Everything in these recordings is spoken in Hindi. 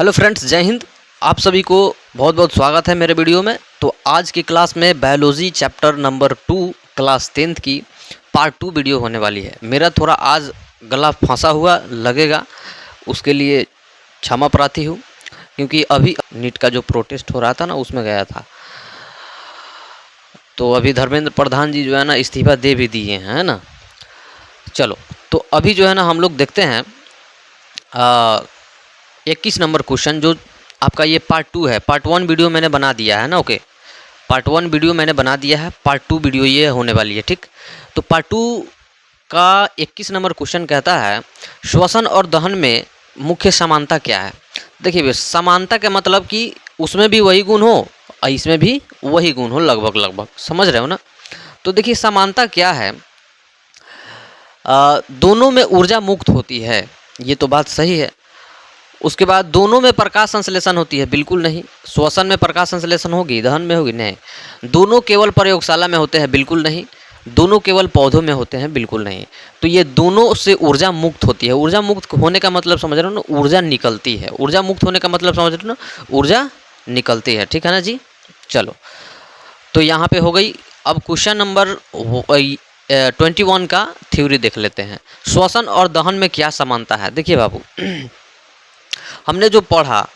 हेलो फ्रेंड्स, जय हिंद। आप सभी को बहुत बहुत स्वागत है मेरे वीडियो में। तो आज की क्लास में biology chapter number 2 class 10th की पार्ट 2 वीडियो होने वाली है। मेरा थोड़ा आज गला फंसा हुआ लगेगा, उसके लिए क्षमा प्रार्थी हूँ, क्योंकि अभी नीट का जो प्रोटेस्ट हो रहा था ना, उसमें गया था। तो अभी धर्मेंद्र प्रधान जी जो है ना, इस्तीफा दे भी दिए हैं, है ना। चलो, तो अभी जो है ना हम लोग देखते हैं 21 नंबर क्वेश्चन, जो आपका ये पार्ट 2 है। पार्ट 1 वीडियो मैंने बना दिया है ना, ओके। पार्ट 1 वीडियो मैंने बना दिया है, पार्ट 2 वीडियो ये होने वाली है, ठीक। तो पार्ट 2 का 21 नंबर क्वेश्चन कहता है, श्वसन और दहन में मुख्य समानता क्या है। देखिए भैया, समानता का मतलब कि उसमें भी वही गुण हो और इसमें भी वही गुण हो, लगभग लगभग, समझ रहे हो ना। तो देखिए समानता क्या है, दोनों में ऊर्जा मुक्त होती है, ये तो बात सही है। उसके बाद दोनों में प्रकाश संश्लेषण होती है, बिल्कुल नहीं। श्वसन में प्रकाश संश्लेषण होगी, दहन में होगी, नहीं। दोनों केवल प्रयोगशाला में होते हैं, बिल्कुल नहीं। दोनों केवल पौधों में होते हैं, बिल्कुल नहीं। तो ये दोनों से ऊर्जा मुक्त होती है। ऊर्जा मुक्त होने का मतलब समझ रहे हो ना, ऊर्जा निकलती है। ऊर्जा मुक्त होने का मतलब समझ रहे हो ना, ऊर्जा निकलती है, ठीक है ना जी। चलो, तो यहाँ पे हो गई। अब क्वेश्चन नंबर 21 का थ्योरी देख लेते हैं। श्वसन और दहन में क्या समानता है। देखिए बाबू, हमने जो पढ़ा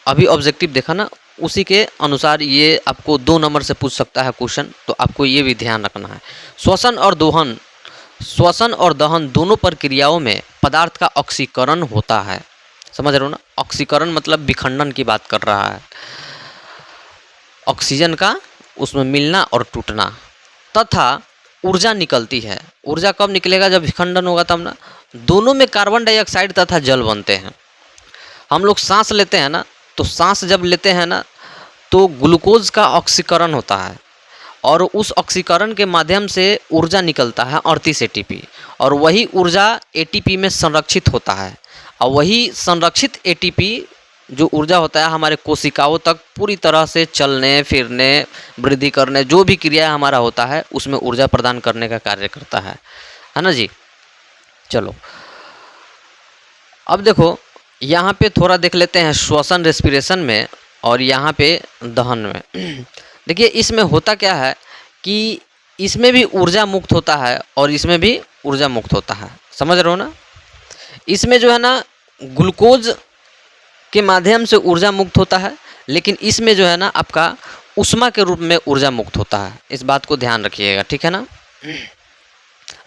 अभी ऑब्जेक्टिव देखा ना, उसी के अनुसार ये आपको 2 नंबर से पूछ सकता है क्वेश्चन, तो आपको ये भी ध्यान रखना है। श्वसन और दहन दोनों प्रक्रियाओं में पदार्थ का ऑक्सीकरण होता है, समझ रहे हो ना। ऑक्सीकरण मतलब विखंडन की बात कर रहा है, ऑक्सीजन का उसमें मिलना और टूटना, तथा ऊर्जा निकलती है। ऊर्जा कब निकलेगा, जब विखंडन होगा तब ना। दोनों में कार्बन डाइऑक्साइड तथा जल बनते हैं। हम लोग सांस लेते हैं ना, तो सांस जब लेते हैं ना, तो ग्लूकोज का ऑक्सीकरण होता है, और उस ऑक्सीकरण के माध्यम से ऊर्जा निकलता है 38 एटीपी, और वही ऊर्जा एटीपी में संरक्षित होता है। और वही संरक्षित एटीपी जो ऊर्जा होता है हमारे कोशिकाओं तक पूरी तरह से चलने फिरने, वृद्धि करने, जो भी क्रिया हमारा होता है उसमें ऊर्जा प्रदान करने का कार्य करता है ना जी। चलो, अब देखो यहाँ पे थोड़ा देख लेते हैं श्वसन रेस्पिरेशन में, और यहाँ पे दहन में। देखिए इसमें होता क्या है कि इसमें भी ऊर्जा मुक्त होता है और इसमें भी ऊर्जा मुक्त होता है, समझ रहे हो ना। इसमें जो है ना ग्लूकोज के माध्यम से ऊर्जा मुक्त होता है, लेकिन इसमें जो है ना आपका ऊष्मा के रूप में ऊर्जा मुक्त होता है। इस बात को ध्यान रखिएगा, ठीक है ना।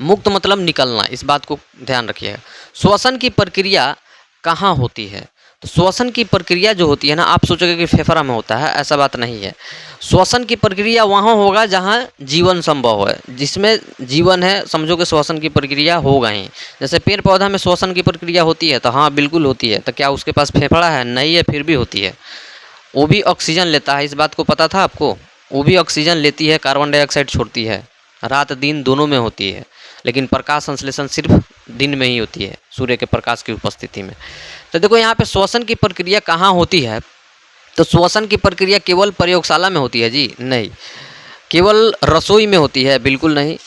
मुक्त मतलब निकलना, इस बात को ध्यान रखिएगा। श्वसन की प्रक्रिया कहाँ होती है, तो श्वसन की प्रक्रिया जो होती है ना, आप सोचोगे कि फेफड़ा में होता है, ऐसा बात नहीं है। श्वसन की प्रक्रिया वहाँ होगा जहाँ जीवन संभव है, जिसमें जीवन है, समझो कि श्वसन की प्रक्रिया होगा ही। जैसे पेड़ पौधा में श्वसन की प्रक्रिया होती है, तो हाँ बिल्कुल होती है। तो क्या उसके पास फेफड़ा है, नहीं है, फिर भी होती है। वो भी ऑक्सीजन लेता है, इस बात को पता था आपको। वो भी ऑक्सीजन लेती है, कार्बन डाइऑक्साइड छोड़ती है, रात दिन दोनों में होती है। लेकिन प्रकाश संश्लेषण सिर्फ दिन में ही होती है, सूर्य के प्रकाश की उपस्थिति में। तो देखो यहाँ पे श्वसन की प्रक्रिया कहाँ होती है, तो श्वसन की प्रक्रिया केवल प्रयोगशाला में होती है जी, नहीं। केवल रसोई में होती है, बिल्कुल नहीं।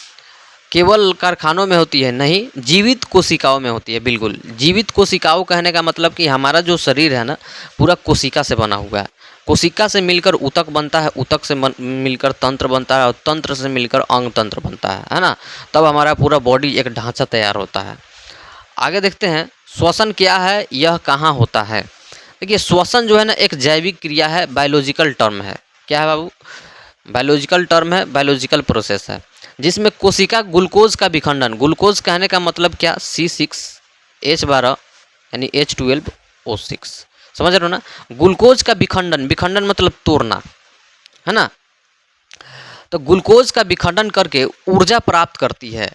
केवल कारखानों में होती है, नहीं। जीवित कोशिकाओं में होती है, बिल्कुल। जीवित कोशिकाओं कहने का मतलब कि हमारा जो शरीर है ना, पूरा कोशिका से बना हुआ है। कोशिका से मिलकर ऊतक बनता है, ऊतक से मिलकर तंत्र बनता है, और तंत्र से मिलकर अंग तंत्र बनता है ना। तब हमारा पूरा बॉडी एक ढांचा तैयार होता है। आगे देखते हैं श्वसन क्या है, यह कहाँ होता है। देखिए श्वसन जो है ना एक जैविक क्रिया है, बायोलॉजिकल टर्म है। क्या है बाबू, बायोलॉजिकल टर्म है, बायोलॉजिकल प्रोसेस है, जिसमें कोशिका ग्लूकोज का विखंडन, ग्लूकोज कहने का मतलब क्या, C6H12 यानी H12O6, समझ रहे हो ना। ग्लूकोज का विखंडन, विखंडन मतलब तोड़ना, है ना। तो ग्लूकोज का विखंडन करके ऊर्जा प्राप्त करती है।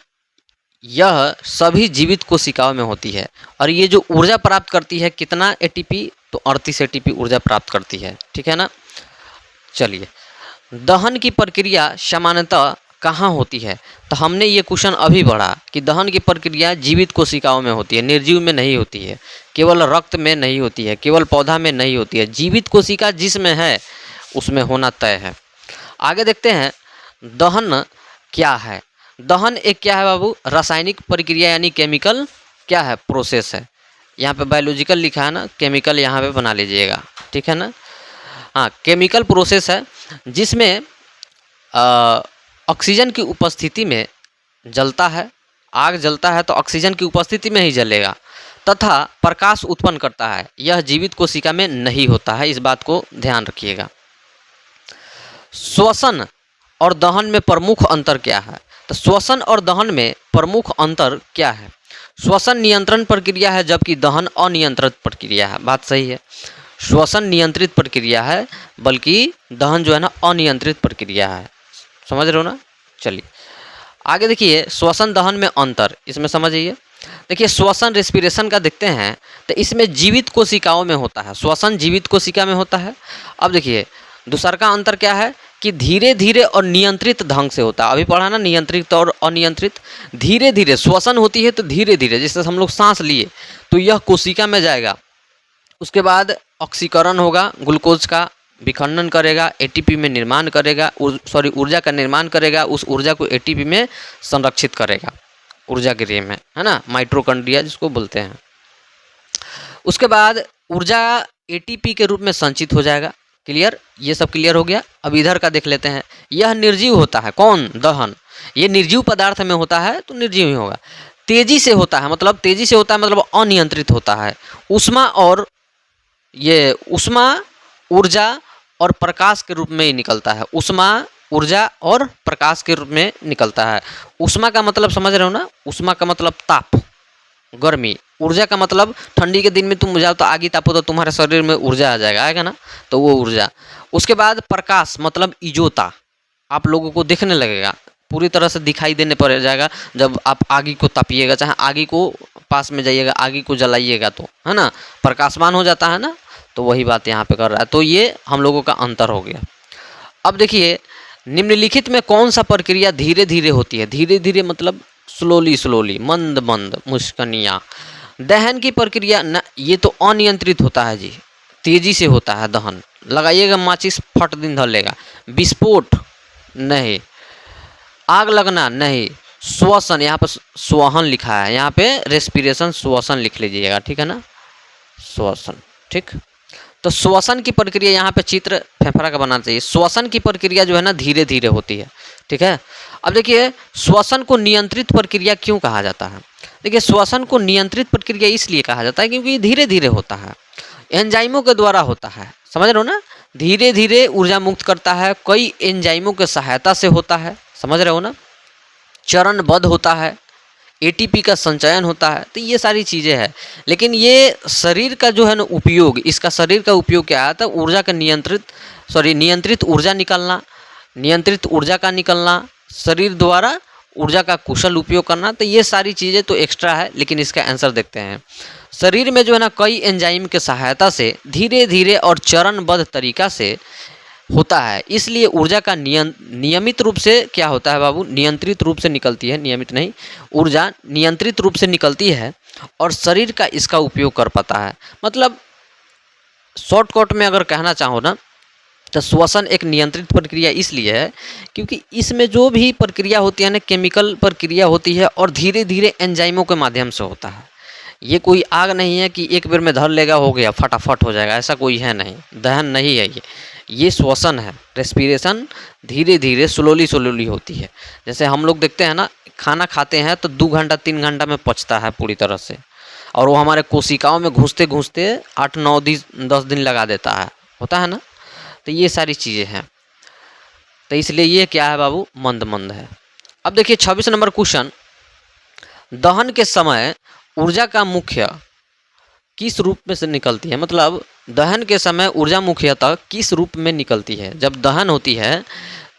यह सभी जीवित कोशिकाओं में होती है, और ये जो ऊर्जा प्राप्त करती है कितना एटीपी, तो 38 एटीपी ऊर्जा प्राप्त करती है, ठीक है ना। चलिए, दहन की प्रक्रिया सामान्यतः कहाँ होती है, तो हमने ये क्वेश्चन अभी पढ़ा कि दहन की प्रक्रिया जीवित कोशिकाओं में होती है, निर्जीव में नहीं होती है। केवल रक्त में नहीं होती है, केवल पौधा में नहीं होती है। जीवित कोशिका जिसमें है उसमें होना तय है। आगे देखते हैं दहन क्या है। दहन एक क्या है बाबू, रासायनिक प्रक्रिया यानी केमिकल क्या है, प्रोसेस है। यहाँ पे बायोलॉजिकल लिखा है ना, केमिकल यहाँ पे बना लीजिएगा, ठीक है ना। हाँ, केमिकल प्रोसेस है जिसमें ऑक्सीजन की उपस्थिति में जलता है, आग जलता है तो ऑक्सीजन की उपस्थिति में ही जलेगा तथा प्रकाश उत्पन्न करता है। यह जीवित कोशिका में नहीं होता है, इस बात को ध्यान रखिएगा। श्वसन और दहन में प्रमुख अंतर क्या है? तो श्वसन और दहन में प्रमुख अंतर क्या है? श्वसन नियंत्रण प्रक्रिया है जबकि दहन अनियंत्रित प्रक्रिया है। बात सही है, श्वसन नियंत्रित प्रक्रिया है बल्कि दहन जो है ना अनियंत्रित प्रक्रिया है। समझ रहे हो ना। चलिए आगे देखिए, श्वसन दहन में अंतर इसमें समझिए। देखिए श्वसन रेस्पिरेशन का देखते हैं तो इसमें जीवित कोशिकाओं में होता है, श्वसन जीवित कोशिका में होता है। अब देखिए दूसरा का अंतर क्या है कि धीरे धीरे और नियंत्रित ढंग से होता है। अभी पढ़ा ना, नियंत्रित और अनियंत्रित। धीरे धीरे श्वसन होती है तो धीरे धीरे, जैसे हम लोग सांस लिए तो यह कोशिका में जाएगा, उसके बाद ऑक्सीकरण होगा, ग्लूकोज का विखंडन करेगा, एटीपी में निर्माण करेगा, ऊर्जा का निर्माण करेगा, उस ऊर्जा को एटीपी में संरक्षित करेगा, ऊर्जा गृह में, है ना, माइटोकॉन्ड्रिया जिसको बोलते हैं। उसके बाद ऊर्जा एटीपी के रूप में संचित हो जाएगा। क्लियर, ये सब क्लियर हो गया। अब इधर का देख लेते हैं। यह निर्जीव होता है, कौन? दहन। ये निर्जीव पदार्थ में होता है तो निर्जीव ही होगा। तेजी से होता है, मतलब तेजी से होता है मतलब अनियंत्रित होता है। ऊष्मा और ये ऊष्मा ऊर्जा और प्रकाश के रूप में ही निकलता है। ऊष्मा ऊर्जा और प्रकाश के रूप में निकलता है। ऊष्मा का मतलब समझ रहे हो ना, ऊष्मा का मतलब ताप, गर्मी। ऊर्जा का मतलब ठंडी के दिन में तुम जाओ तो आगी तापो तो तुम्हारे शरीर में ऊर्जा आ जाएगा, आएगा ना, तो वो ऊर्जा। उसके बाद प्रकाश मतलब इजोता, आप लोगों को दिखने लगेगा, पूरी तरह से दिखाई देने पड़ जाएगा जब आप आगी को तापिएगा, चाहे आगी को पास में जाइएगा, आगी को जलाइएगा तो, है ना, प्रकाशमान हो जाता है ना। तो वही बात यहाँ पे कर रहा है। तो ये हम लोगों का अंतर हो गया। अब देखिए निम्नलिखित में कौन सा प्रक्रिया धीरे धीरे होती है? धीरे धीरे मतलब स्लोली स्लोली, मंद मंद, मुस्कनिया। दहन की प्रक्रिया न, ये तो अनियंत्रित होता है जी, तेजी से होता है दहन। लगाइएगा माचिस फट दिन धर लेगा। विस्फोट नहीं, आग लगना नहीं। श्वसन, यहाँ पर श्वसन लिखा है, यहाँ पे रेस्पिरेशन श्वसन लिख लीजिएगा, ठीक है ना, श्वसन, ठीक। तो श्वसन की प्रक्रिया यहाँ पे चित्र फेफड़ा का बनाना चाहिए। श्वसन की प्रक्रिया जो है ना धीरे धीरे होती है, ठीक है। अब देखिए श्वसन को नियंत्रित प्रक्रिया क्यों कहा जाता है? देखिए श्वसन को नियंत्रित प्रक्रिया इसलिए कहा जाता है क्योंकि ये धीरे धीरे होता है, एंजाइमों के द्वारा होता है। समझ रहे हो ना, धीरे धीरे ऊर्जा मुक्त करता है, कई एंजाइमों के सहायता से होता है। समझ रहे हो ना, चरणबद्ध होता है, एटीपी का संचयन होता है। तो ये सारी चीज़ें हैं। लेकिन ये शरीर का जो है ना उपयोग, इसका शरीर का उपयोग क्या है? तो ऊर्जा का नियंत्रित ऊर्जा निकलना, नियंत्रित ऊर्जा का निकलना, शरीर द्वारा ऊर्जा का कुशल उपयोग करना। तो ये सारी चीज़ें तो एक्स्ट्रा है, लेकिन इसका आंसर देखते हैं। शरीर में जो है ना कई एंजाइम के सहायता से धीरे धीरे और चरणबद्ध तरीका से होता है, इसलिए ऊर्जा का नियमित रूप से क्या होता है बाबू? नियंत्रित रूप से निकलती है, नियमित नहीं, ऊर्जा नियंत्रित रूप से निकलती है और शरीर का इसका उपयोग कर पाता है। मतलब शॉर्टकट में अगर कहना चाहो ना तो श्वसन एक नियंत्रित प्रक्रिया इसलिए है क्योंकि इसमें जो भी प्रक्रिया होती है ना, केमिकल प्रक्रिया होती है और धीरे धीरे एंजाइमों के माध्यम से होता है। ये कोई आग नहीं है कि एक बार में धर लेगा हो गया फटाफट हो जाएगा, ऐसा कोई है नहीं, दहन नहीं है ये श्वसन है। रेस्पिरेशन धीरे धीरे स्लोली स्लोली होती है। जैसे हम लोग देखते हैं ना, खाना खाते हैं तो 2 घंटा 3 घंटा में पचता है पूरी तरह से, और वो हमारे कोशिकाओं में घुसते घुसते 8 9 10 दिन लगा देता है, होता है ना। तो ये सारी चीज़ें हैं, तो इसलिए ये क्या है बाबू? मंद मंद है। अब देखिए 26 नंबर क्वेश्चन, दहन के समय ऊर्जा का मुख्य किस रूप में से निकलती है? मतलब दहन के समय ऊर्जा मुख्यतः किस रूप में निकलती है? जब दहन होती है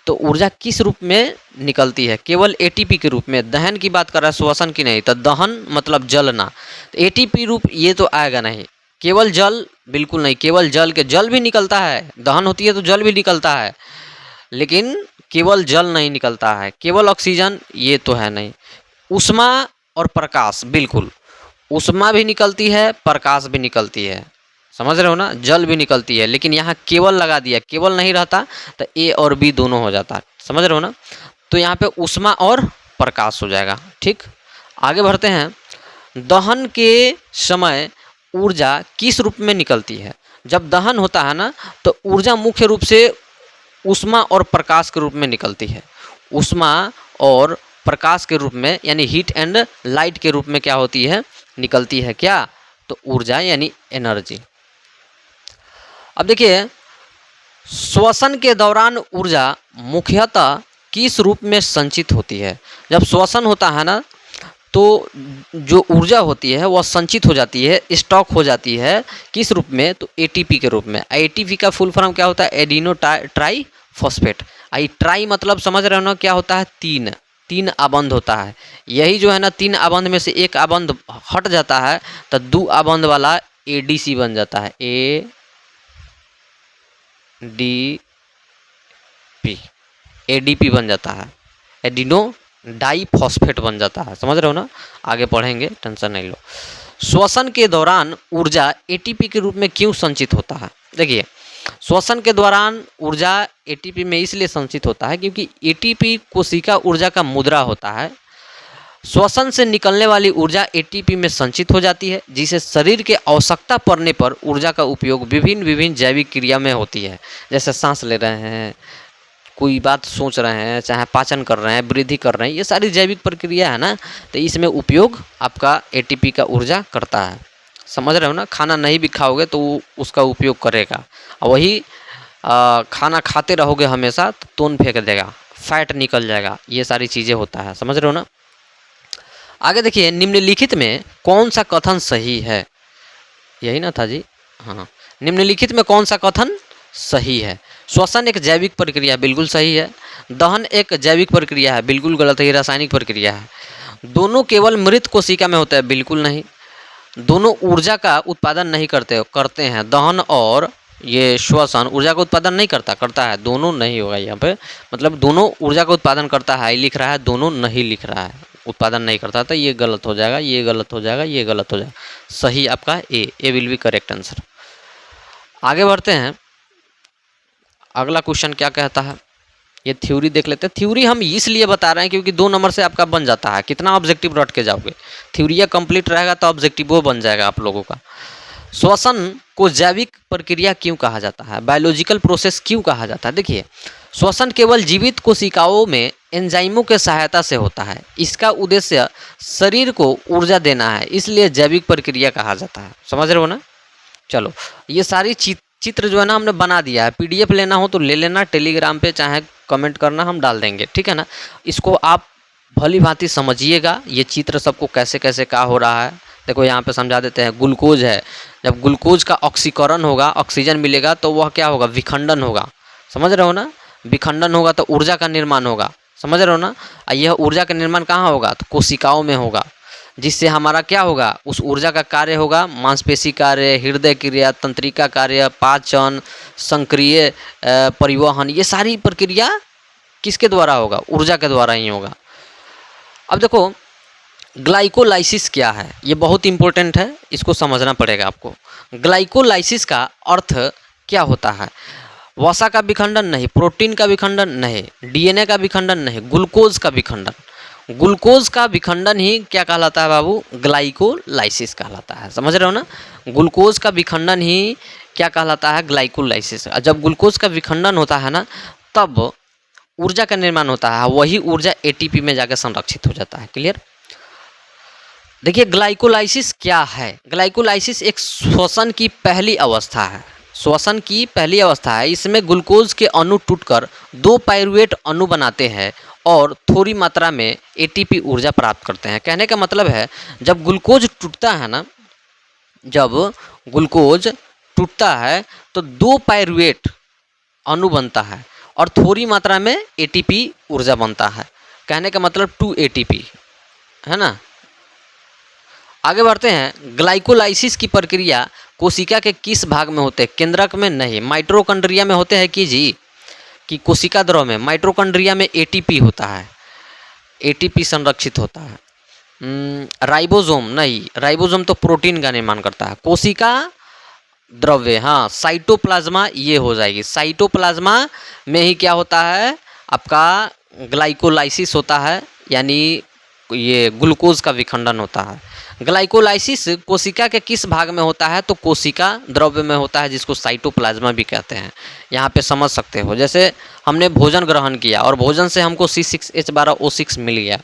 तो ऊर्जा किस रूप में निकलती है? केवल एटीपी के रूप में। दहन की बात कर रहा है, श्वसन की नहीं। तो दहन मतलब जलना, तो एटीपी रूप ये तो आएगा नहीं। केवल जल बिल्कुल नहीं, केवल जल के जल भी निकलता है, दहन होती है तो जल भी निकलता है, लेकिन केवल जल नहीं निकलता है। केवल ऑक्सीजन ये तो है नहीं। ऊष्मा और प्रकाश, बिल्कुल ऊष्मा भी निकलती है, प्रकाश भी निकलती है, समझ रहे हो ना, जल भी निकलती है, लेकिन यहाँ केवल लगा दिया, केवल नहीं रहता तो ए और बी दोनों हो जाता है, समझ रहे हो ना। तो यहाँ पे ऊष्मा और प्रकाश हो जाएगा, ठीक। आगे बढ़ते हैं। दहन के समय ऊर्जा किस रूप में निकलती है? जब दहन होता है ना तो ऊर्जा मुख्य रूप से ऊष्मा और प्रकाश के रूप में निकलती है। ऊष्मा और प्रकाश के रूप में यानी हीट एंड लाइट के रूप में क्या होती है? निकलती है क्या? तो ऊर्जा यानी एनर्जी। अब देखिए, श्वसन के दौरान ऊर्जा मुख्यतः किस रूप में संचित होती है? जब श्वसन होता है ना तो जो ऊर्जा होती है वह संचित हो जाती है, स्टॉक हो जाती है किस रूप में? तो एटीपी के रूप में। एटीपी का फुल फॉर्म क्या होता है? Adeno try phosphate. I try मतलब समझ रहे हो ना क्या होता है? तीन आबंध होता है। यही जो है ना, तीन आबंध में से एक आबंध हट जाता है तो दो आबंध वाला एडीसी बन जाता है। एडीपी बन जाता है, एडिनो डाई फॉस्फेट बन जाता है। समझ रहे हो ना? आगे पढ़ेंगे, टेंशन नहीं लो। श्वसन के दौरान ऊर्जा एटीपी के रूप में क्यों संचित होता है? देखिए, श्वसन के दौरान ऊर्जा एटीपी में इसलिए संचित होता है क्योंकि एटीपी कोशिका ऊर्जा का मुद्रा होता है। श्वसन से निकलने वाली ऊर्जा एटीपी में संचित हो जाती है, जिसे शरीर के आवश्यकता पड़ने पर ऊर्जा का उपयोग विभिन्न जैविक क्रिया में होती है। जैसे सांस ले रहे हैं, कोई बात सोच रहे हैं, चाहे पाचन कर रहे हैं, वृद्धि कर रहे हैं, ये सारी जैविक प्रक्रिया है ना, तो इसमें उपयोग आपका एटीपी का ऊर्जा करता है। समझ रहे हो ना? खाना नहीं भी खाओगे तो उसका उपयोग करेगा, और वही खाना खाते रहोगे हमेशा तो तोन फेंक देगा, फैट निकल जाएगा, ये सारी चीज़ें होता है। समझ रहे हो ना? आगे देखिए, निम्नलिखित में कौन सा कथन सही है? यही ना था जी? हाँ, निम्नलिखित में कौन सा कथन सही है? श्वसन एक जैविक प्रक्रिया, बिल्कुल सही है। दहन एक जैविक प्रक्रिया है, बिल्कुल गलत है, ये रासायनिक प्रक्रिया है। दोनों केवल मृत कोशिका में होते हैं, बिल्कुल नहीं। दोनों ऊर्जा का उत्पादन नहीं करते हैं। दहन और ये श्वसन ऊर्जा का उत्पादन नहीं करता है, दोनों नहीं होगा यहाँ पे, मतलब दोनों ऊर्जा का उत्पादन करता है लिख रहा है, दोनों नहीं लिख रहा है, उत्पादन नहीं करता, तो ये गलत हो जाएगा, ये गलत हो जाएगा, ये गलत हो जाएगा। सही आपका ए विल बी करेक्ट आंसर। आगे बढ़ते हैं, अगला क्वेश्चन क्या कहता है, ये थ्योरी देख लेते हैं। थ्योरी हम इसलिए बता रहे हैं क्योंकि 2 नंबर से आपका बन जाता है। कितना ऑब्जेक्टिव रट के जाओगे? थ्योरी कंप्लीट रहेगा तो ऑब्जेक्टिव वो बन जाएगा आप लोगों का। श्वसन को जैविक प्रक्रिया क्यों कहा जाता है? बायोलॉजिकल प्रोसेस क्यों कहा जाता है? देखिए, श्वसन केवल जीवित कोशिकाओं में एंजाइमों के सहायता से होता है। इसका उद्देश्य शरीर को ऊर्जा देना है, इसलिए जैविक प्रक्रिया कहा जाता है। समझ रहे हो ना? चलो, ये सारी चित्र जो है ना हमने बना दिया है। पीडीएफ लेना हो तो ले लेना, टेलीग्राम पे चाहे कमेंट करना, हम डाल देंगे, ठीक है ना? इसको आप भली भांति समझिएगा, ये चित्र सबको कैसे कैसे क्या हो रहा है। देखो यहाँ पे समझा देते हैं। ग्लूकोज है, जब ग्लूकोज का ऑक्सीकरण होगा, ऑक्सीजन मिलेगा तो वह क्या होगा? विखंडन होगा। समझ रहे हो ना? विखंडन होगा तो ऊर्जा का निर्माण होगा। समझ रहे हो ना? यह ऊर्जा का निर्माण कहाँ होगा? तो कोशिकाओं में होगा, जिससे हमारा क्या होगा? उस ऊर्जा का कार्य होगा मांसपेशी कार्य, हृदय क्रिया, तंत्रिका कार्य, पाचन, संक्रिय परिवहन, ये सारी प्रक्रिया किसके द्वारा होगा? ऊर्जा के द्वारा ही होगा। अब देखो, ग्लाइकोलाइसिस क्या है? ये बहुत इंपॉर्टेंट है, इसको समझना पड़ेगा आपको। ग्लाइकोलाइसिस का अर्थ क्या होता है? वसा का विखंडन नहीं, प्रोटीन का विखंडन नहीं, डीएनए का विखंडन नहीं, ग्लूकोज का विखंडन। ग्लूकोज का विखंडन ही क्या कहलाता है बाबू? ग्लाइकोलाइसिस कहलाता है। समझ रहे हो ना? ग्लूकोज का विखंडन ही क्या कहलाता है? ग्लाइकोलाइसिस। जब ग्लूकोज का विखंडन होता है ना, तब ऊर्जा का निर्माण होता है, वही ऊर्जा एटीपी में जाकर संरक्षित हो जाता है। क्लियर? देखिए, ग्लाइकोलाइसिस क्या है? ग्लाइकोलाइसिस एक श्वसन की पहली अवस्था है। श्वसन की पहली अवस्था है। इसमें ग्लूकोज के अणु टूटकर 2 पाइरुवेट अणु बनाते हैं और थोड़ी मात्रा में एटीपी ऊर्जा प्राप्त करते हैं। कहने का मतलब है, जब ग्लूकोज टूटता है ना, जब ग्लूकोज टूटता है तो 2 पाइरुवेट अणु बनता है और थोड़ी मात्रा में एटीपी ऊर्जा बनता है। कहने का मतलब 2 एटीपी है ना। आगे बढ़ते हैं। ग्लाइकोलाइसिस की प्रक्रिया कोशिका के किस भाग में होते हैं? केंद्रक में नहीं, माइटोकॉन्ड्रिया में होते हैं कि जी, कि कोशिका द्रव में। माइटोकॉन्ड्रिया में एटीपी होता है, एटीपी संरक्षित होता है। राइबोसोम नहीं, राइबोसोम तो प्रोटीन का निर्माण करता है। कोशिका द्रव्य, हाँ, साइटोप्लाज्मा ये हो जाएगी। साइटोप्लाज्मा में ही क्या होता है? आपका ग्लाइकोलाइसिस होता है, यानी ये ग्लूकोज का विखंडन होता है। ग्लाइकोलाइसिस कोशिका के किस भाग में होता है? तो कोशिका द्रव्य में होता है, जिसको साइटोप्लाज्मा भी कहते हैं। यहाँ पे समझ सकते हो, जैसे हमने भोजन ग्रहण किया और भोजन से हमको C6H12O6 मिल गया।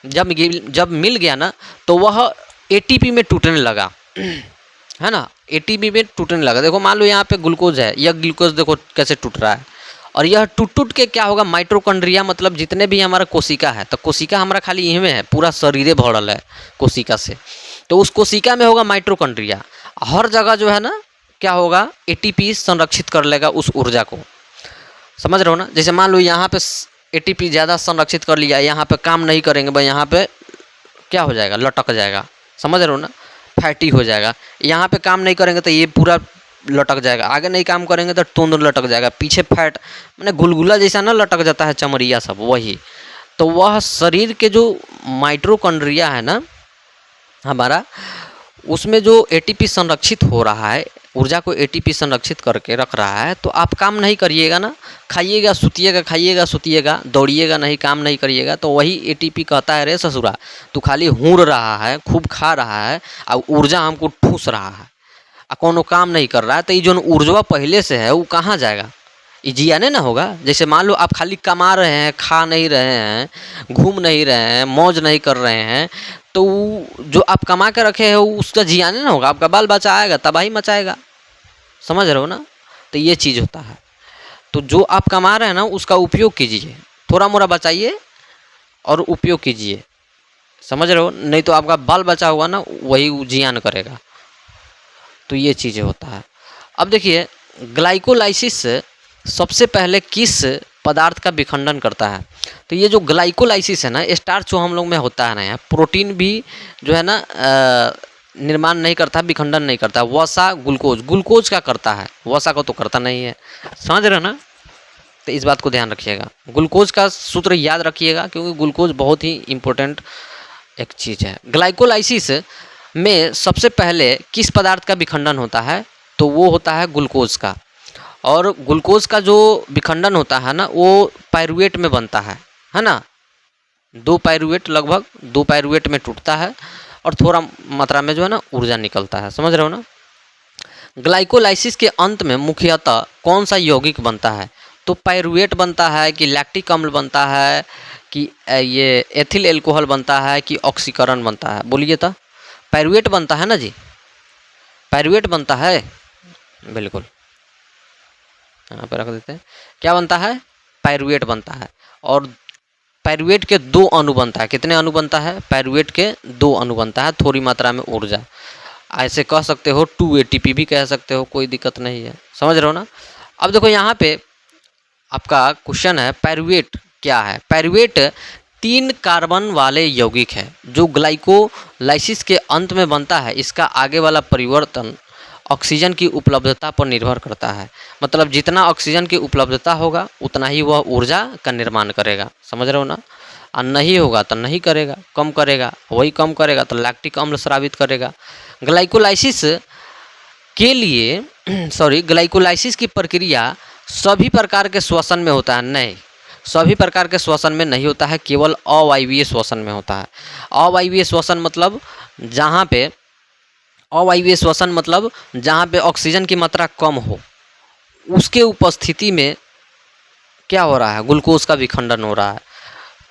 जब मिल गया ना, तो वह ATP में टूटने लगा, है ना, ATP में टूटने लगा। देखो मान लो यहाँ पे ग्लूकोज है, यह ग्लूकोज देखो कैसे टूट रहा है, और यह टूट के क्या होगा, माइटोकॉन्ड्रिया, मतलब जितने भी हमारा कोशिका है, तो कोशिका हमारा खाली यहीं में है, पूरा शरीरे भरल है कोशिका से, तो उस कोशिका में होगा माइटोकॉन्ड्रिया। हर जगह जो है ना क्या होगा, ATP संरक्षित कर लेगा उस ऊर्जा को, समझ रहे हो ना। जैसे मान लो यहाँ पे ATP ज़्यादा संरक्षित कर लिया, यहाँ पे काम नहीं करेंगे भाई, यहाँ पे क्या हो जाएगा, लटक जाएगा, समझ रहे हो ना, फैटी हो जाएगा। यहाँ पे काम नहीं करेंगे तो ये पूरा लटक जाएगा, आगे नहीं काम करेंगे तो टूंद लटक जाएगा, पीछे फैट मैंने गुलगुला जैसा ना लटक जाता है, चमड़िया सब वही। तो वह शरीर के जो माइटोकॉन्ड्रिया है ना हमारा, उसमें जो ATP संरक्षित हो रहा है, ऊर्जा को ATP संरक्षित करके रख रहा है, तो आप काम नहीं करिएगा ना, खाइएगा सुतिएगा, खाइएगा सुतिएगा, दौड़िएगा नहीं, काम नहीं करिएगा, तो वही ATP कहता है, रे ससुरा तू खाली हुड़ रहा है, खूब खा रहा है, और ऊर्जा हमको ठूस रहा है, कोनो काम नहीं कर रहा है, तो ये जो ऊर्जा पहले से है वो कहाँ जाएगा, ये जियाने ना होगा। जैसे मान लो आप खाली कमा रहे हैं, खा नहीं रहे हैं, घूम नहीं रहे हैं, मौज नहीं कर रहे हैं, तो जो आप कमा के रखे हैं उसका जियाने ना होगा, आपका बाल बच्चा आएगा तबाही मचाएगा, समझ रहे हो ना। तो ये चीज़ होता है, तो जो आप कमा रहे हैं ना उसका उपयोग कीजिए, थोड़ा मोड़ा बचाइए और उपयोग कीजिए, समझ रहे हो, नहीं तो आपका बाल बचा होगा ना वही जियान करेगा। तो ये चीज़ें होता है। अब देखिए ग्लाइकोलाइसिस सबसे पहले किस पदार्थ का विखंडन करता है? तो ये जो ग्लाइकोलाइसिस है ना, स्टार्च जो हम लोग में होता है ना, यहाँ प्रोटीन भी जो है ना निर्माण नहीं करता, विखंडन नहीं करता। वसा ग्लूकोज का करता है, वसा को तो करता नहीं है, समझ रहे हो ना। तो इस बात को ध्यान रखिएगा, ग्लूकोज का सूत्र याद रखिएगा, क्योंकि ग्लूकोज बहुत ही इम्पोर्टेंट एक चीज़ है। ग्लाइकोलाइसिस में सबसे पहले किस पदार्थ का विखंडन होता है? तो वो होता है ग्लूकोज का, और ग्लूकोज का जो विखंडन होता है ना वो पाइरूवेट में बनता है ना, लगभग 2 पाइरूवेट में टूटता है, और थोड़ा मात्रा में जो है ना ऊर्जा निकलता है, समझ रहे हो ना। ग्लाइकोलाइसिस के अंत में मुख्यतः कौन सा यौगिक बनता है? तो पाइरूवेट बनता है, कि लैक्टिक अम्ल बनता है, कि ये एथिल एल्कोहल बनता है, कि ऑक्सीकरण बनता है? बोलिए तो। पाइरूवेट बनता है ना जी, पाइरूवेट बनता है, बिल्कुल यहाँ पर रख देते हैं। क्या बनता है? पाइरूवेट बनता है, और पाइरूवेट के 2 अणु बनता है। कितने अणु बनता है? पाइरूवेट के 2 अणु बनता है, थोड़ी मात्रा में ऊर्जा, ऐसे कह सकते हो 2 ATP भी कह सकते हो, कोई दिक्कत नहीं है, समझ रहे हो ना। अब देखो यहाँ पे आपका क्वेश्चन है, पाइरूवेट क्या है? पाइरूवेट 3 कार्बन वाले यौगिक है जो ग्लाइकोलाइसिस के अंत में बनता है। इसका आगे वाला परिवर्तन ऑक्सीजन की उपलब्धता पर निर्भर करता है, मतलब जितना ऑक्सीजन की उपलब्धता होगा उतना ही वह ऊर्जा का निर्माण करेगा, समझ रहे हो ना। और नहीं होगा तो नहीं करेगा, कम करेगा, वही कम करेगा तो लैक्टिक अम्ल स्रावित करेगा। ग्लाइकोलाइसिस के लिए ग्लाइकोलाइसिस की प्रक्रिया सभी प्रकार के श्वसन में होता है? नहीं, सभी प्रकार के श्वसन में नहीं होता है, केवल अवायवीय श्वसन में होता है। अवायवीय श्वसन मतलब जहाँ पे जहाँ पे ऑक्सीजन की मात्रा कम हो, उसके उपस्थिति में क्या हो रहा है? ग्लूकोज का विखंडन हो रहा है,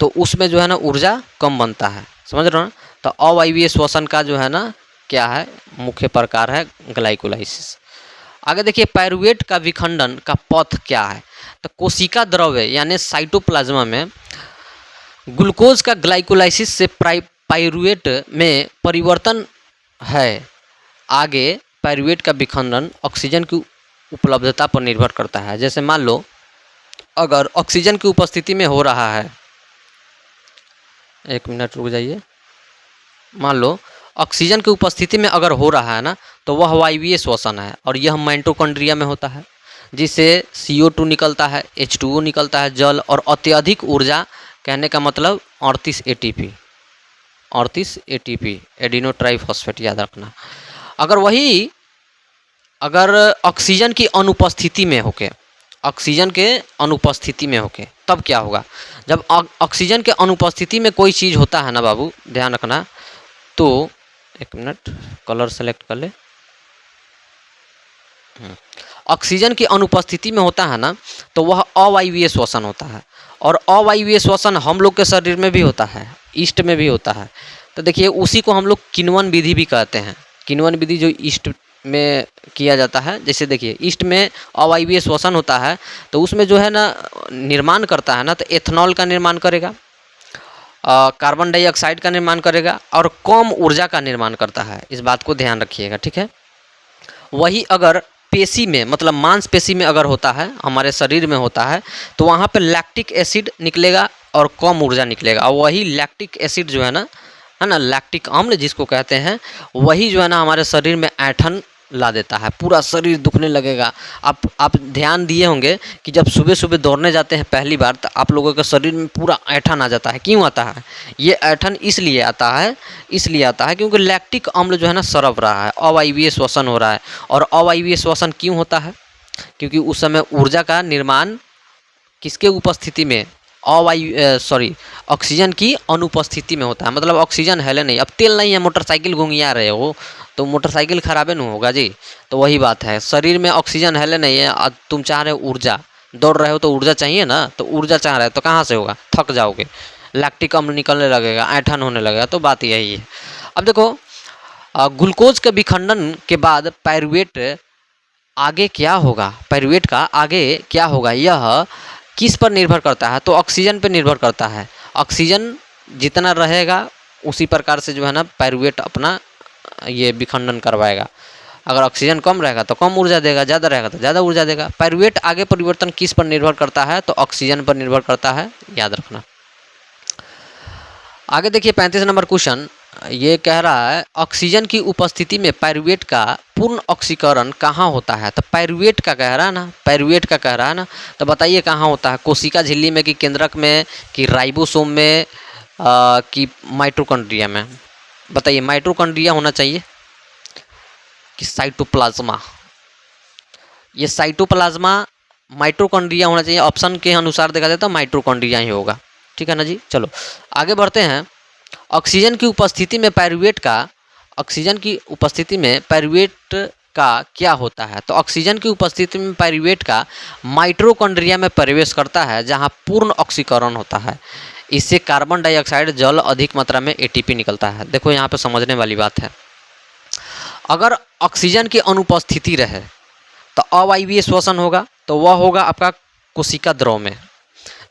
तो उसमें जो है ना ऊर्जा कम बनता है, समझ रहे हो ना। तो अवायवीय श्वसन का जो है ना क्या है, मुख्य प्रकार है ग्लाइकोलाइसिस। आगे देखिए पाइरूवेट का विखंडन का पथ क्या है? तो कोशिका द्रव्य यानी साइटोप्लाज्मा में ग्लूकोज का ग्लाइकोलाइसिस से पाइरूवेट में परिवर्तन है। आगे पाइरूवेट का विखंडन ऑक्सीजन की उपलब्धता पर निर्भर करता है। जैसे मान लो अगर ऑक्सीजन की उपस्थिति में हो रहा है, 1 मिनट रुक जाइए, मान लो ऑक्सीजन की उपस्थिति में अगर हो रहा है ना, तो वह वायवीय श्वसन है, और यह माइटोकॉन्ड्रिया में होता है, जिससे CO2 निकलता है, H2O निकलता है, जल, और अत्यधिक ऊर्जा, कहने का मतलब 38 ATP एडिनो ट्राइफॉस्फेट, याद रखना। अगर ऑक्सीजन की अनुपस्थिति में होके तब क्या होगा? जब ऑक्सीजन के अनुपस्थिति में कोई चीज़ होता है ना बाबू, ध्यान रखना, तो एक मिनट, कलर सेलेक्ट कर ले। ऑक्सीजन की अनुपस्थिति में होता है ना, तो वह अवायवीय श्वसन होता है, और अवायवीय श्वसन हम लोग के शरीर में भी होता है, ईस्ट में भी होता है। तो देखिए उसी को हम लोग किण्वन विधि भी कहते हैं। किण्वन विधि जो ईस्ट में किया जाता है, जैसे देखिए ईस्ट में अवायवीय श्वसन होता है, तो उसमें जो है ना निर्माण करता है ना, तो एथनॉल का निर्माण करेगा, कार्बन डाइऑक्साइड का निर्माण करेगा, और कम ऊर्जा का निर्माण करता है। इस बात को ध्यान रखिएगा, ठीक है। वही अगर पेशी में, मतलब मांसपेशी में अगर होता है, हमारे शरीर में होता है, तो वहाँ पे लैक्टिक एसिड निकलेगा और कम ऊर्जा निकलेगा। और वही लैक्टिक एसिड जो है ना, लैक्टिक अम्ल जिसको कहते हैं, वही जो है ना हमारे शरीर में ऐंठन ला देता है, पूरा शरीर दुखने लगेगा। आप ध्यान दिए होंगे कि जब सुबह सुबह दौड़ने जाते हैं पहली बार, तो आप लोगों के शरीर में पूरा ऐंठन आ जाता है। क्यों आता है? ये ऐंठन इसलिए आता है क्योंकि लैक्टिक अम्ल जो है ना सड़प रहा है, अवायवीय श्वसन हो रहा है। और अवायवीय श्वसन क्यों होता है? क्योंकि उस समय ऊर्जा का निर्माण किसके उपस्थिति में, ऑक्सीजन की अनुपस्थिति में होता है। मतलब ऑक्सीजन है नहीं, अब तेल नहीं है, मोटरसाइकिल घुंघिया रहे हो तो मोटरसाइकिल खराबे नहीं होगा जी। तो वही बात है, शरीर में ऑक्सीजन है नहीं है, और तुम चाह रहे हो ऊर्जा, दौड़ रहे हो तो ऊर्जा चाहिए ना, तो ऊर्जा चाह रहे हो तो कहाँ से होगा? थक जाओगे, लैक्टिक अम्ल निकलने लगेगा, ऐंठन होने लगेगा। तो बात यही है। अब देखो ग्लूकोज के विखंडन के बाद पायरुवेट आगे क्या होगा, पायरुवेट का आगे क्या होगा, यह किस पर निर्भर करता है? तो ऑक्सीजन पर निर्भर करता है। ऑक्सीजन जितना रहेगा उसी प्रकार से जो है ना पायरुवेट अपना ये विखंडन करवाएगा। अगर ऑक्सीजन कम रहेगा तो कम ऊर्जा देगा, ज़्यादा रहेगा तो ज़्यादा ऊर्जा देगा। पायरुवेट आगे परिवर्तन किस पर निर्भर करता है? तो ऑक्सीजन पर निर्भर करता है, याद रखना। आगे देखिए 35 नंबर क्वेश्चन ये कह रहा है ऑक्सीजन की उपस्थिति में पायरुवेट का पूर्ण ऑक्सीकरण कहाँ होता है? तो पायरुवेट का कह रहा है ना, पायरुवेट का कह रहा है ना, तो बताइए कहाँ होता है? कोशिका झिल्ली में, कि केंद्रक में, कि राइबोसोम में, कि माइटोकॉन्ड्रिया में? बताइए, माइटोकॉन्ड्रिया होना चाहिए कि साइटोप्लाज्मा? ये साइटोप्लाज्मा, माइटोकॉन्ड्रिया होना चाहिए। ऑप्शन के अनुसार देखा जाए तो माइटोकॉन्ड्रिया ही होगा, ठीक है ना जी। चलो आगे बढ़ते हैं। ऑक्सीजन की उपस्थिति में पायरुवेट का क्या होता है? तो ऑक्सीजन की उपस्थिति में पायरुवेट का माइटोकॉन्ड्रिया में प्रवेश करता है, जहां पूर्ण ऑक्सीकरण होता है। इससे कार्बन डाइऑक्साइड, जल, अधिक मात्रा में एटीपी निकलता है। देखो यहाँ पे समझने वाली बात है, अगर ऑक्सीजन की अनुपस्थिति रहे तो अवायवीय श्वसन होगा, तो वह होगा आपका कोशिका द्रव में।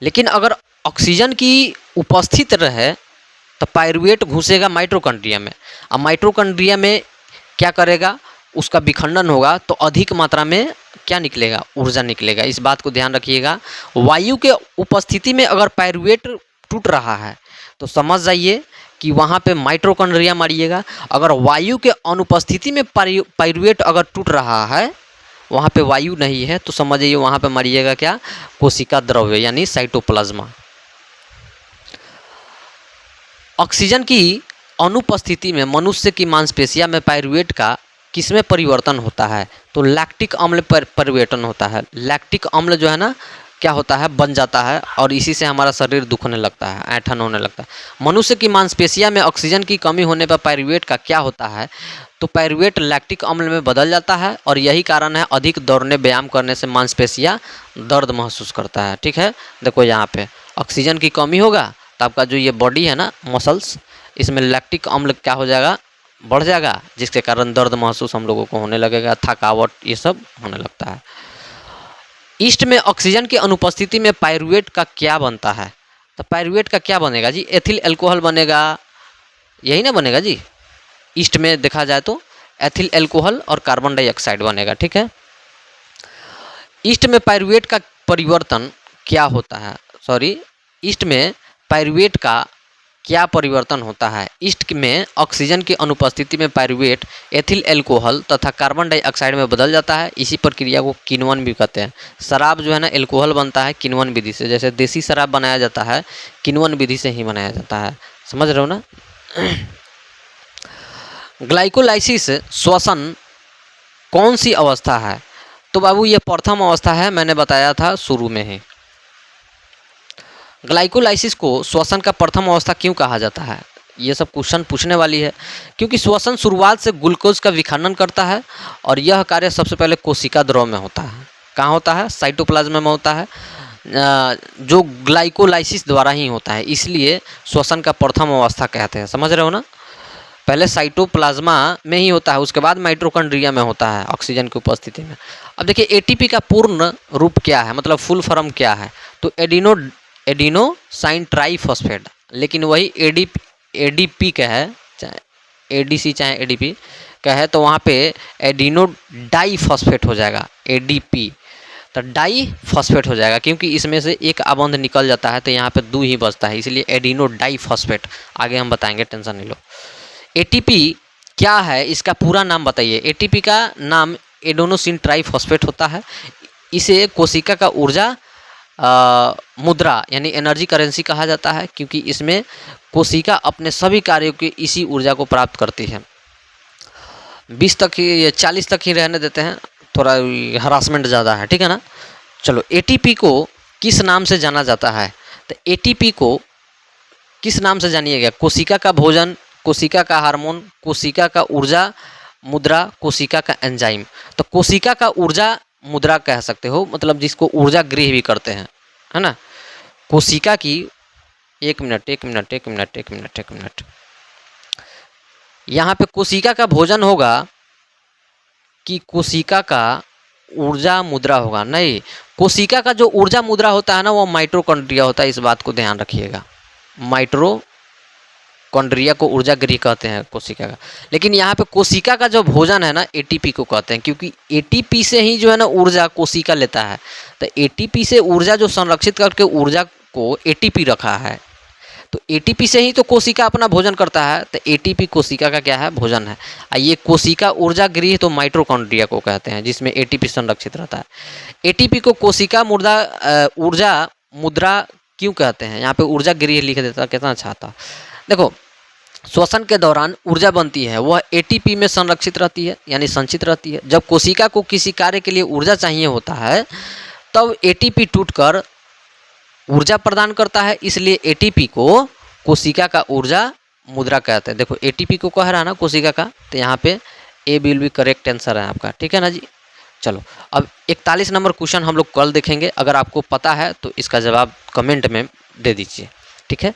लेकिन अगर ऑक्सीजन की उपस्थित रहे तो पायरुवेट घुसेगा माइटोकॉन्ड्रिया में, और माइटोकॉन्ड्रिया में क्या करेगा? उसका विखंडन होगा, तो अधिक मात्रा में क्या निकलेगा? ऊर्जा निकलेगा। इस बात को ध्यान रखिएगा। वायु के उपस्थिति में अगर पायरुवेट टूट रहा है तो समझ जाइए कि वहाँ पे माइटोकॉन्ड्रिया मारिएगा। अगर वायु के अनुपस्थिति में पायरुवेट अगर टूट रहा है, वहाँ पे वायु नहीं है, तो समझ जाइए वहाँ पे मारिएगा क्या? कोशिका द्रव्य, यानी साइटोप्लाज्मा। ऑक्सीजन की अनुपस्थिति में मनुष्य की मांसपेशियों में पायरुवेट का किसमें परिवर्तन होता है? तो लैक्टिक अम्ल पर परिवर्तन होता है। लैक्टिक अम्ल जो है ना क्या होता है? बन जाता है, और इसी से हमारा शरीर दुखने लगता है, ऐंठन होने लगता है। मनुष्य की मांसपेशियों में ऑक्सीजन की कमी होने पर पायरुवेट का क्या होता है? तो पायरुवेट लैक्टिक अम्ल में बदल जाता है, और यही कारण है अधिक दौड़ने, व्यायाम करने से मांसपेशियाँ दर्द महसूस करता है, ठीक है। देखो यहाँ पे ऑक्सीजन की कमी होगा तो आपका जो ये बॉडी है ना, मसल्स, इसमें लैक्टिक अम्ल क्या हो जाएगा? बढ़ जाएगा, जिसके कारण दर्द महसूस हम लोगों को होने लगेगा, थकावट, ये सब होने लगता है। ईस्ट में ऑक्सीजन की अनुपस्थिति में पायरुवेट का क्या बनता है? तो पायरुवेट का क्या बनेगा जी? एथिल एल्कोहल बनेगा, यही ना बनेगा जी। ईस्ट में देखा जाए तो एथिल एल्कोहल और कार्बन डाइऑक्साइड बनेगा, ठीक है। ईस्ट में पायरुवेट का परिवर्तन क्या होता है? ईस्ट में पायरुवेट का क्या परिवर्तन होता है? ईस्ट में ऑक्सीजन की अनुपस्थिति में पायरुवेट एथिल एल्कोहल तथा कार्बन डाइऑक्साइड में बदल जाता है। इसी प्रक्रिया को किण्वन भी कहते हैं। शराब जो है ना एल्कोहल बनता है किण्वन विधि से, जैसे देसी शराब बनाया जाता है किण्वन विधि से ही बनाया जाता है, समझ रहे हो ना। ग्लाइकोलाइसिस श्वसन कौन सी अवस्था है? तो बाबू ये प्रथम अवस्था है, मैंने बताया था शुरू में ही। ग्लाइकोलाइसिस को श्वसन का प्रथम अवस्था क्यों कहा जाता है? ये सब क्वेश्चन पूछने वाली है, क्योंकि श्वसन शुरुआत से ग्लूकोज का विखंडन करता है और यह कार्य सबसे पहले कोशिका द्रव में होता है। कहाँ होता है? साइटोप्लाज्म में होता है, जो ग्लाइकोलाइसिस द्वारा ही होता है, इसलिए श्वसन का प्रथम अवस्था कहते हैं। समझ रहे हो ना? पहले साइटोप्लाज्मा में ही होता है, उसके बाद माइटोकॉन्ड्रिया में होता है ऑक्सीजन की उपस्थिति में। अब देखिए एटीपी का पूर्ण रूप क्या है, मतलब फुल फॉर्म क्या है? तो एडिनोसाइन ट्राइफॉस्फेट, लेकिन वही एडीपी का है, चाहे एडीसी चाहे एडीपी का है, तो वहाँ पे एडिनो डाइफॉस्फेट हो जाएगा, एडीपी तो डाइफॉस्फेट हो जाएगा, क्योंकि इसमें से एक अबंध निकल जाता है तो यहाँ पे 2 ही बचता है, इसलिए एडिनो डाइफॉस्फेट। आगे हम बताएंगे, टेंशन नहीं लो। एटीपी क्या है, इसका पूरा नाम बताइए। एटीपी का नाम एडेनोसिन ट्राइफॉस्फेट होता है। इसे कोशिका का ऊर्जा मुद्रा यानी एनर्जी करेंसी कहा जाता है, क्योंकि इसमें कोशिका अपने सभी कार्यों की इसी ऊर्जा को प्राप्त करती है। 20 तक ही या 40 तक ही रहने देते हैं, थोड़ा हरासमेंट ज़्यादा है, ठीक है ना। चलो, एटीपी को किस नाम से जाना जाता है? तो एटीपी को किस नाम से जानिएगा? कोशिका का भोजन, कोशिका का हार्मोन, कोशिका का ऊर्जा मुद्रा, कोशिका का एंजाइम। तो कोशिका का ऊर्जा मुद्रा कह सकते हो, मतलब जिसको ऊर्जा गृह भी करते हैं, है ना। कोशिका की एक मिनट यहाँ पे कोशिका का भोजन होगा कि कोशिका का ऊर्जा मुद्रा होगा? नहीं, कोशिका का जो ऊर्जा मुद्रा होता है ना, वो माइटोकॉन्ड्रिया होता है। इस बात को ध्यान रखिएगा, माइटोकॉन्ड्रिया को ऊर्जा गृह कहते हैं कोशिका का। लेकिन यहाँ पे कोशिका का जो भोजन है ना, एटीपी को कहते हैं, क्योंकि एटीपी से ही जो है ना ऊर्जा कोशिका लेता है। तो एटीपी से ऊर्जा जो संरक्षित करके ऊर्जा को एटीपी रखा है, तो एटीपी से ही तो कोशिका अपना भोजन करता है। तो एटीपी कोशिका का क्या है? भोजन है। ये कोशिका ऊर्जा गृह तो माइटोकॉन्ड्रिया को कहते हैं, जिसमें एटीपी संरक्षित रहता है। एटीपी को कोशिका ऊर्जा मुद्रा क्यों कहते हैं? यहाँ पे ऊर्जा गृह लिख देता, कितना अच्छा था। देखो, श्वसन के दौरान ऊर्जा बनती है, वह एटीपी में संरक्षित रहती है, यानी संचित रहती है। जब कोशिका को किसी कार्य के लिए ऊर्जा चाहिए होता है, तब एटीपी टूटकर ऊर्जा प्रदान करता है, इसलिए एटीपी को कोशिका का ऊर्जा मुद्रा कहते हैं। देखो, एटीपी को कह रहा है ना कोशिका का, तो यहाँ पे ए विल बी करेक्ट आंसर है आपका, ठीक है ना जी। चलो, अब 41 नंबर क्वेश्चन हम लोग कल देखेंगे। अगर आपको पता है तो इसका जवाब कमेंट में दे दीजिए, ठीक है।